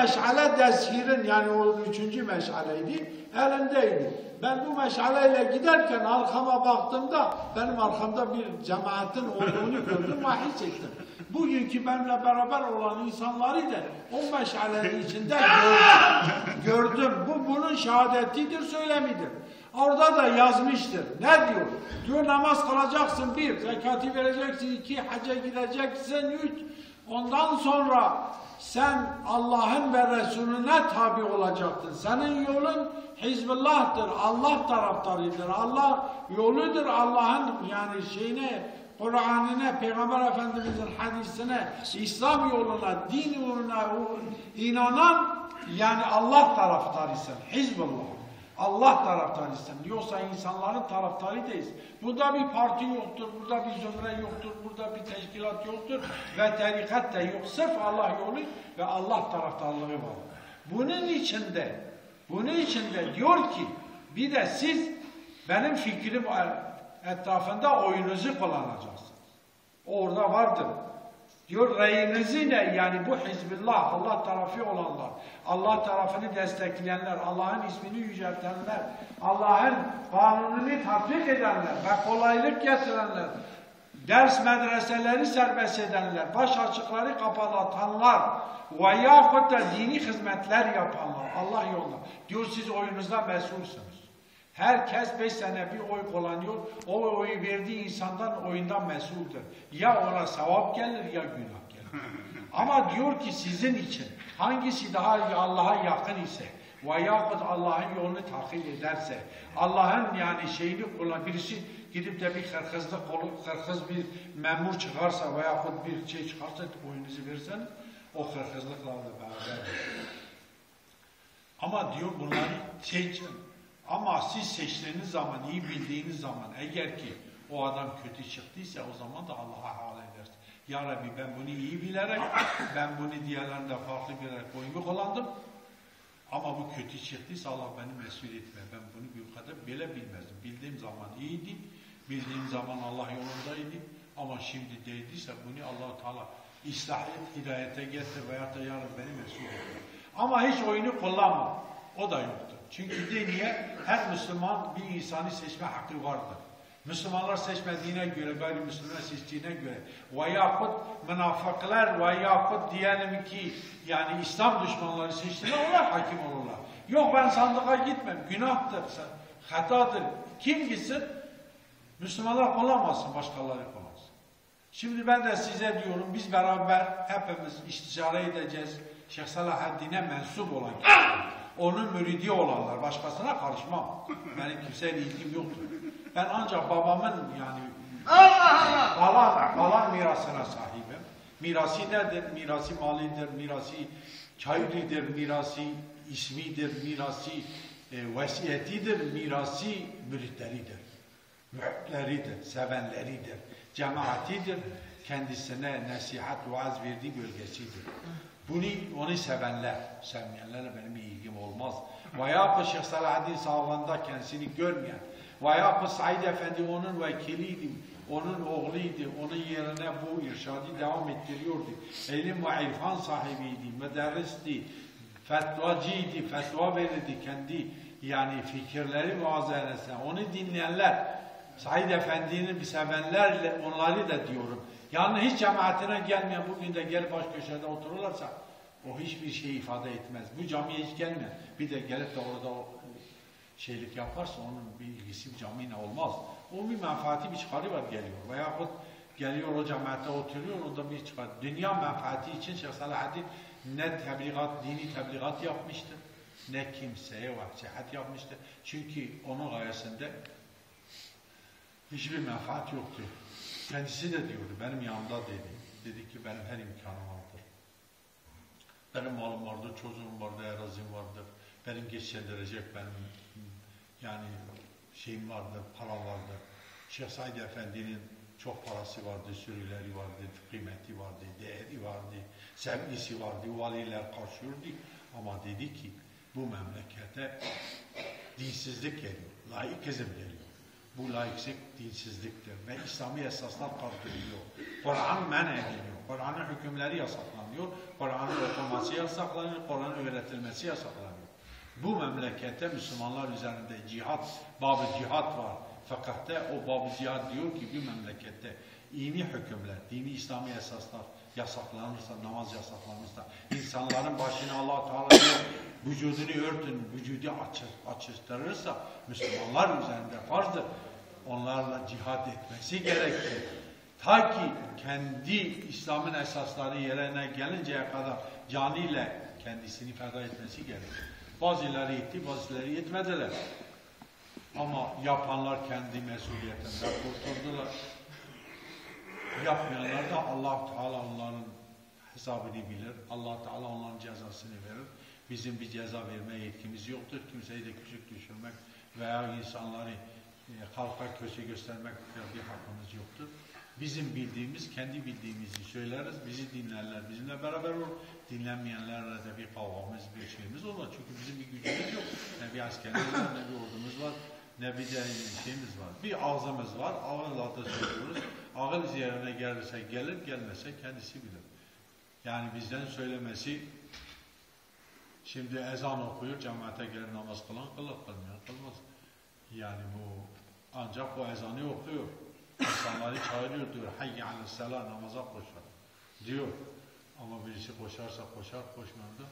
meşale deshirin, yani o 3. meşaleydi, elindeydi. Ben bu meşaleyle giderken arkama baktığımda benim arkamda bir cemaatin olduğunu gördüm, vahiy çektim. Bugünkü benimle beraber olan insanları da o meşalenin içinde gördüm. Bu bunun şehadetidir, söylemidir. Orada da yazmıştır. Ne diyor? Diyor namaz kılacaksın 1, zekatı vereceksin 2, hacca gideceksin 3. Ondan sonra sen Allah'ın ve Resulüne tabi olacaksın. Senin yolun Hizbullah'tır, Allah taraftarıdır, Allah yoludur, Allah'ın yani şeyine, Kur'an'ına, Peygamber Efendimiz'in hadisine, İslam yoluna, din yoluna inanan yani Allah taraftarısın, Hizbullah. Allah taraftarısın. Yoksa insanların taraftarı değiliz. Burada bir parti yoktur, burada bir zümre yoktur, burada bir teşkilat yoktur ve tarikat da yok. Sırf Allah yolu ve Allah taraftarlığı var. Bunun içinde diyor ki bir de siz benim fikrim etrafında oyunuzu kullanacaksınız. Orada vardır. Diyor reyinizi ne? Yani bu Hizbullah, Allah tarafı olanlar, Allah tarafını destekleyenler, Allah'ın ismini yüceltenler, Allah'ın kanununu tatbik edenler ve kolaylık getirenler, ders medreseleri serbest edenler, baş açıkları kapalatanlar veyahut da dini hizmetler yapanlar, Allah yolunda. Diyor siz oyunuzda mesulsünüz. Herkes 5 sene bir oy kullanıyor. O oyu verdiği insandan oyundan mesuldür. Ya ona sevap gelir ya günah gelir. Ama diyor ki sizin için hangisi daha Allah'a yakın ise veyahut Allah'ın yolunu takip ederse, Allah'ın yani şeyini kullan, birisi gidip de bir hırkız bir memur çıkarsa veyahut bir şey çıkarsa oyunuzu versen o hırkızlıklarla beraber. Ama diyor bunları ama siz seçtiğiniz zaman, iyi bildiğiniz zaman eğer ki o adam kötü çıktıysa o zaman da Allah'a havale edersin. Ya Rabbi ben bunu iyi bilerek, ben bunu diğerlerinde farklı bilerek oyunu kullandım. Ama bu kötü çıktıysa Allah beni mesul etme. Ben bunu bir kadar bile bilmezdim. Bildiğim zaman iyiydi, bildiğim zaman Allah yolundaydı. Ama şimdi değdiyse bunu Allah-u Teala ıslah et, hidayete getir veyahut da ya Rabbi beni mesul etme. Ama hiç oyunu kullanma. O da yoktur. Çünkü diniye her Müslüman bir insanı seçme hakkı vardır. Müslümanlar seçmediğine göre, gayrimüslimler seçtiğine göre veyahut münafıklar veyahut diyelim ki yani İslam düşmanları seçtiğine onlar hakim olurlar. Yok ben sandığa gitmem, günahtır, hatadır. Kim gitsin? Müslümanlar kullanmasın, başkaları kullansın. Şimdi ben de size diyorum, biz beraber hepimiz istişare edeceğiz. Şeyh Salahaddin'e mensup olan kişiler. Onun müridi olanlar, başkasına karışmam. Benim kimseyle ilgim yoktur. Ben ancak babamın yani kalan mirasına sahibim. Mirası nedir? Mirası malidir, mirası çayridir, mirası ismidir, mirası vesiyetidir, mirası müritleridir. Mühtleridir, sevenleridir, cemaatidir, kendisine nasihat, vaaz verdiği bölgesidir. Onu sevenler, sevmeyenlerle benim ilgim olmaz. Veyahut Şeyh Salahaddin sağlığında kendisini görmeyen, veyahut Said Efendi onun vekiliydi, onun oğluydu, onun yerine bu irşadı devam ettiriyordu. İlim ve irfan sahibiydi, müderristi, fetvacıydı, fetva verirdi kendi yani fikirleri muazenesine. Onu dinleyenler, Said Efendi'nin sevenlerle onları da diyorum. Yani hiç cemaatine gelmeyen bugün de gel baş köşede otururlarsa o hiçbir şey ifade etmez. Bu camiye hiç gelmeyen bir de gelip de orada şeylik yaparsa onun bir ilgisi camiyle olmaz. O bir menfaati bir çıkarı var geliyor. Veyahut geliyor o cemaate oturuyor o da bir çıkar. Dünya menfaati için Şeyh Salahaddin ne tebliğat, dini tebliğat yapmıştır ne kimseye vasihat yapmıştır. Çünkü onun gayesinde hiçbir menfaat yoktu. Kendisi de diyordu, benim yanımda dedi. Dedi ki benim her imkanım vardır. Benim malım vardır, çocuğum vardır, arazim vardır. Benim geçindirecek benim yani şeyim vardır, param vardır. Şeyh Said Efendi'nin çok parası vardı, sürüleri vardı, kıymeti vardı, değeri vardı, sevgisi vardı, valiler karşıyordu. Ama dedi ki bu memlekete dinsizlik geliyor, laikizm geliyor. Bu laiklik dinsizliktir ve İslami esaslar kaldırılıyor. Kur'an men ediliyor. Kur'an'ın hükümleri yasaklanıyor. Kur'an'ın okuması yasaklanıyor. Kur'an'ın öğretilmesi yasaklanıyor. Bu memlekette Müslümanlar üzerinde cihat, bab-ı cihat var. Fakat de o bab-ı cihat diyor ki bir memlekette dini hükümler, dini İslami esaslar yasaklanırsa, namaz yasaklanırsa, insanların başına Allah Teala diyor, vücudunu örtün, vücudu açıştırırsa Müslümanlar üzerinde farzdır. Onlarla cihat etmesi gerekir. Ta ki kendi İslam'ın esasları yerine gelinceye kadar canıyla kendisini feda etmesi gerekir. Bazıları etti, bazıları etmediler. Ama yapanlar kendi mesuliyetinden kurtuldular. Yapmayanlar da Allah Teala onların hesabını bilir. Allah Teala onların cezasını verir. Bizim bir ceza vermeye yetkimiz yoktur. Kimseyi de küçük düşürmek veya insanları halka kötü göstermek bir hakkımız yoktur. Bizim bildiğimiz, kendi bildiğimizi söyleriz. Bizi dinlerler, bizimle beraber olur. Dinlenmeyenlerle de bir kavgamız, bir şeyimiz olur. Çünkü bizim bir gücümüz yok. Ne bir askerimiz var, ne bir ordumuz var, ne bir de şeyimiz var. Bir ağzımız var, ağızla da söylüyoruz. Ağız yerine gelirse gelir, gelmese kendisi bilir. Yani bizden söylemesi, şimdi ezan okuyor, cemaate gelir namaz kılan kılır, kılmayan kılmaz. Yani bu, ancak bu ezanı okuyor. İnsanları çağırıyor diyor, hayy aleyhisselam namaza koşar diyor. Ama birisi koşarsa koşar, koşmayan da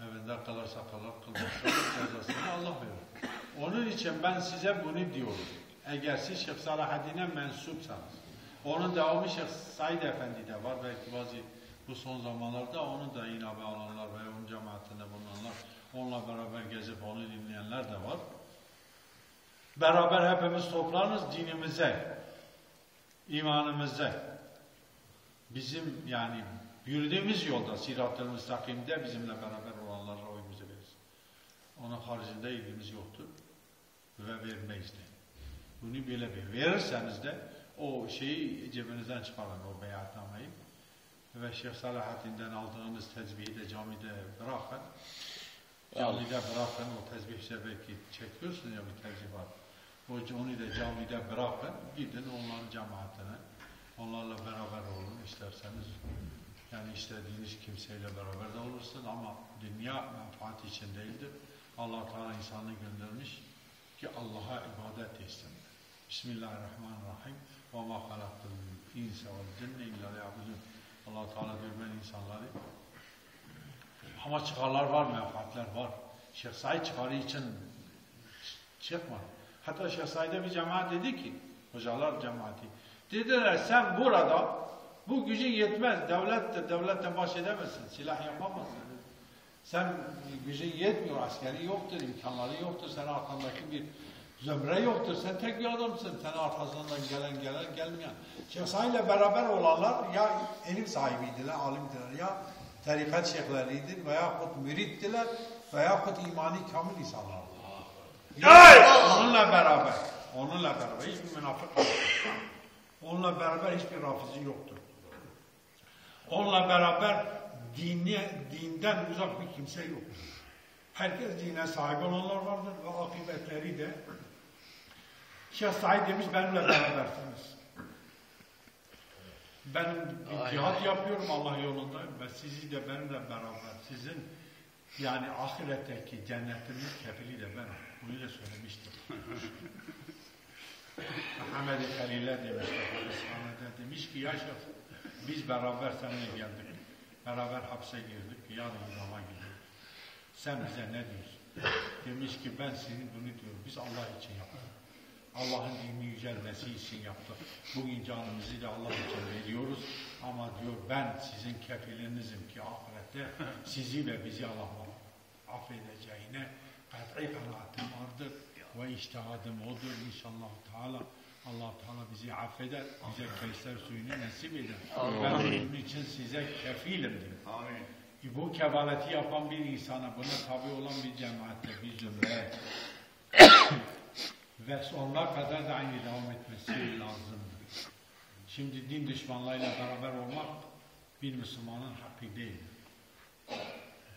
evinde kalırsa kalır, kılmazsa cezasını Allah verir. Onun için ben size bunu diyorum. Eğer siz Şeyh Salahaddin'e mensupsanız, onun devamı Şeyh Said Efendi de var, belki bazı bu son zamanlarda onun da yine bağlananlar ve onun cemaatinde bulunanlar, onunla beraber gezip onu dinleyenler de var. Beraber hepimiz toplanırız dinimize, imanımıza. Bizim yani yürüdüğümüz yolda, sirat-ı müstakimde bizimle beraber olanlarla oyumuzu veririz. Onun haricinde ilgimiz yoktur ve vermeyiz de. Bunu böyle bir verirseniz de o şeyi cebinizden çıkarın, o beyatnameyi. Ve Şeyh Salahaddin'den aldığınız tezbihi de camide bırakın. Camide bırakın, o tezbih belki çekiyorsun ya bir tezbih var. Onu da camide bırakın, gidin onların cemaatine. Onlarla beraber olun isterseniz. Yani istediğiniz kimseyle beraber de olursun ama dünya menfaat için değildir. Allah Teala insanı göndermiş ki Allah'a ibadet etsin. Bismillahirrahmanirrahim. وَمَا خَلَقْتُ الْاِنْسَ وَالْجِنَّ اِلَّا لِيَعْبُدُونَ. Allah Teala diyor ben insanları. Ama çıkarlar var, menfaatler var. Şeyh Said çıkarı için çıkmadı. Hatta Şeyh Said'e bir cemaat dedi ki, hocalar cemaati, dediler sen burada bu gücün yetmez, devlettir, devletten baş edemezsin, silah yapamazsın. Sen gücün yetmiyor, askeri yoktur, imkanları yoktur, senin arkandaki bir zömre yoktur, sen tek bir adamsın, senin arkasından gelen gelmeyen. Şeyh Said'le beraber olanlar ya ilim sahibiydiler, alimdiler, ya tarikat şeyhleriydi veyahut mürittiler veyahut imani kamil insanlardı. Onunla beraber hiçbir münafık yok. Onunla beraber hiçbir rafizi yoktur. Onunla beraber dinden uzak bir kimse yok. Herkes dine sahip olanlar vardır ve akıbetleri de Şeyh Said demiş benimle berabersiniz. Ben bir cihat yapıyorum Allah yolunda ve sizi de benimle beraber sizin yani ahiretteki cennetiniz kefili de benim. Bunu da söylemiştim. Muhammed-i Halil'e demiş ki ya Şeyh, biz beraber seninle geldik. Beraber hapse girdik. Yarın idama gidiyoruz. Sen bize ne diyorsun? Demiş ki ben senin bunu diyorum. Biz Allah için yaptık. Allah'ın dini yücelmesi için yaptık. Bugün canımızı da Allah için veriyoruz. Ama diyor ben sizin kefilinizim ki ahirette sizi ve bizi Allah'ın affedeceğine kat'i kanaatim vardır. Ve iştihadım odur inşallah Teala. Allah Teala bizi affeder, bize Kevser suyunu nasip eder. Ben bunun için size kefilim diyor. Amin. Bu kefaleti yapan bir insana, buna tabi olan bir cemaatte, bir zümre ve sonuna kadar da aynı devam etmesi lazımdır. Şimdi din düşmanlarıyla beraber olmak bir Müslümanın hakkı değildir.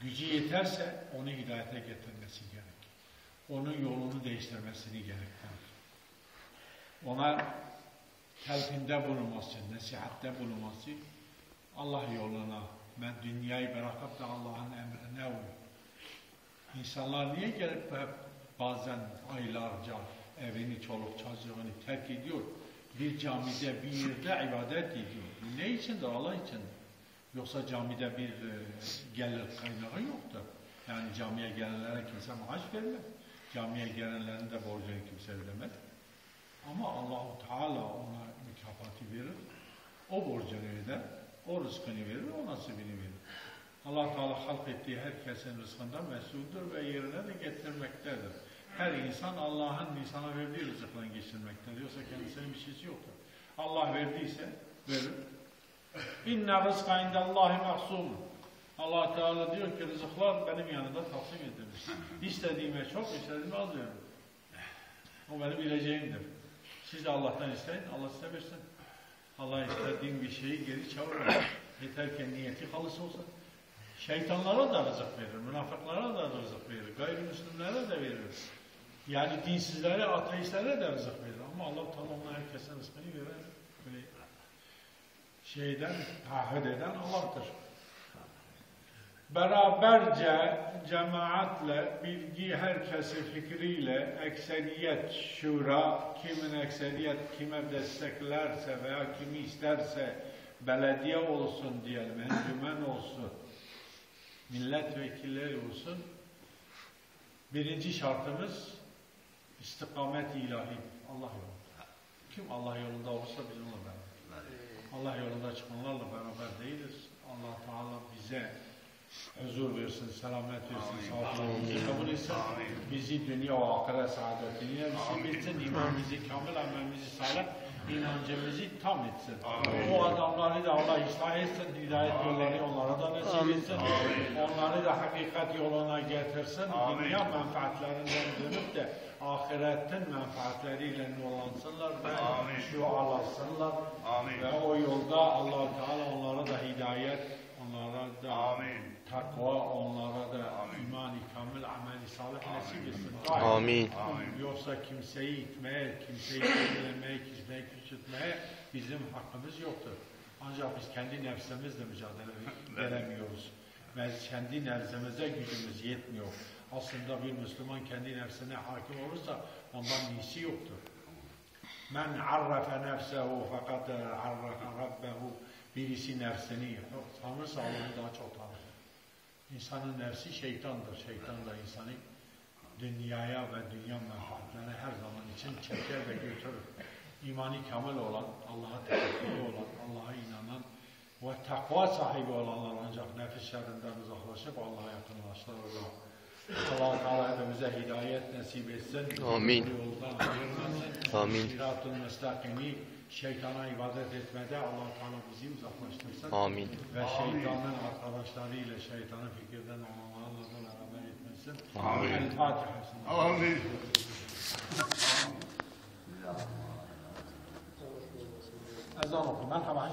Gücü yeterse onu hidayete getirmesi gerek. Onun yolunu değiştirmesini gerektirir. Ona telkinde bulunması, nasihatte bulunması, Allah yoluna, ben dünyayı bırakıp da Allah'ın emrine uyum. İnsanlar niye gelip hep bazen aylarca evini, çoluk çocuğunu terk ediyor? Bir camide, bir yerde ibadet ediyor. Ne içindir? Allah içindir. Yoksa camide bir gelir kaynağı yoktur. Yani camiye gelenlere kimse maaş vermez. Camiye gelenlerin de borcunu kimse ödemez. Ama Allah-u Teala ona mükafatı verir. O borcunu öder, o rızkını verir, o nasibini verir. Allah Teala halk ettiği herkesin rızkından mesuldür ve yerine de getirmektedir. Her insan Allah'ın insana verdiği rızıkla geçirmektedir. Yoksa kendisinin bir şeysi yoktur. Allah verdiyse verir. İnne rızka indallahi mahsum. Allah Teala diyor ki rızıklar benim yanında taksim edilir. İstediğime çok, istediğime az veririm. O benim bileceğimdir. Siz de Allah'tan isteyin, Allah size versin. Allah istediğin bir şeyi geri çevirmez. Yeter ki niyeti halis olsun. Şeytanlara da rızık verir, münafıklara da rızık verir, gayrimüslimlere de verir. Yani dinsizlere, ateistlere de rızık verir. Ama Allah Teala ona herkesin rızkını verir. Böyle şeyden, taahhüt eden Allah'tır. Beraberce cemaatle, bilgi herkesi fikriyle, ekseriyet, şura, kimin ekseriyet kime desteklerse veya kimi isterse belediye olsun diyelim, encümen olsun, milletvekilleri olsun. Birinci şartımız istikamet ilahi, Allah yolunda. Kim Allah yolunda olursa biz onunla beraber. Allah yolunda çıkanlarla beraber değiliz. Allah Teala bize huzur versin, selamet versin, sağlık versin, kabul etsin. Bizi dünya ve ahiret saadetine nasip etsin, imanımızı kamil, amelimizi salih, inancımızı tam etsin. Bu adamları da Allah ıslah etsin, hidayet yolları onlara da nasip etsin. Onları da hakikat yoluna getirsin. Dünya menfaatlerinden dönüp de ahiretin menfaatleriyle nurlansınlar ve şualasınlar. Ve o yolda Allah Teala onlara da hidayet, onlara da takva, onlara da iman-ı kamil, amel-i salih nasip etsin. Amin. Yoksa kimseyi itmeye, kimseyi kötülemeye, kimseyi küçültmeye bizim hakkımız yoktur. Ancak biz kendi nefsimizle mücadele veremiyoruz. Ve kendi nefsimize gücümüz yetmiyor. Aslında bir Müslüman kendi nefsine hakim olursa ondan iyisi yoktur. Men arrafe nefsehu fakat arrafe rabbehu. Birisi nefsini tanırsa Allah'ı daha çok tanır. İnsanın nefsi şeytandır. Şeytan da insanı dünyaya ve dünya menfaatlerine her zaman için çeker ve götürür. İmanı kamil olan, Allah'a tevekkülü olan, Allah'a inanan ve takva sahibi olanlar ancak nefis şerrinden uzaklaşıp Allah'a yakınlaşırlar. Allah Teala hepimize hidayet nasip etsin. Amin. Yoldan ayırmasın. Amin. Sırat-ı müstakimi şeytana ibadet etmede Allah Teala bizi uzaklaştırsın. Amin. Ve şeytanın arkadaşlarıyla şeytanın fikirden olanlarla da beraber etmesin. Amin. El-Fatiha. Amin. Ezan oku. Ben haber